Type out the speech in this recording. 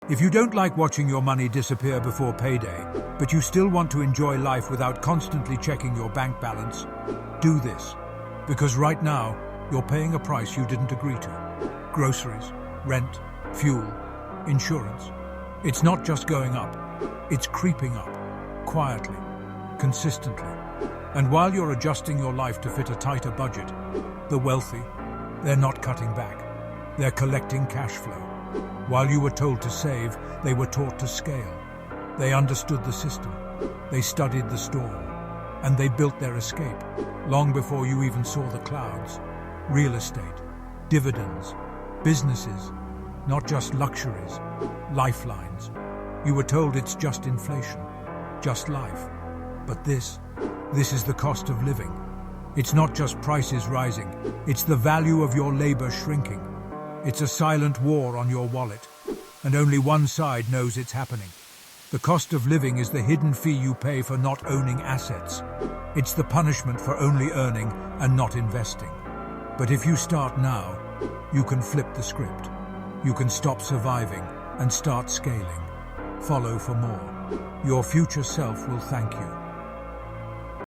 If you don't like watching your money disappear before payday, but you still want to enjoy life without constantly checking your bank balance, do this. Because right now, you're paying a price you didn't agree to. Groceries, rent, fuel, insurance. It's not just going up, it's creeping up. Quietly, consistently. And while you're adjusting your life to fit a tighter budget, the wealthy, they're not cutting back. They're collecting cash flow. While you were told to save, they were taught to scale. They understood the system. They studied the storm. And they built their escape, long before you even saw the clouds. Real estate, dividends, businesses, not just luxuries, lifelines. You were told it's just inflation, just life. But this is the cost of living. It's not just prices rising, it's the value of your labor shrinking. It's a silent war on your wallet, and only one side knows it's happening. The cost of living is the hidden fee you pay for not owning assets. It's the punishment for only earning and not investing. But if you start now, you can flip the script. You can stop surviving and start scaling. Follow for more. Your future self will thank you.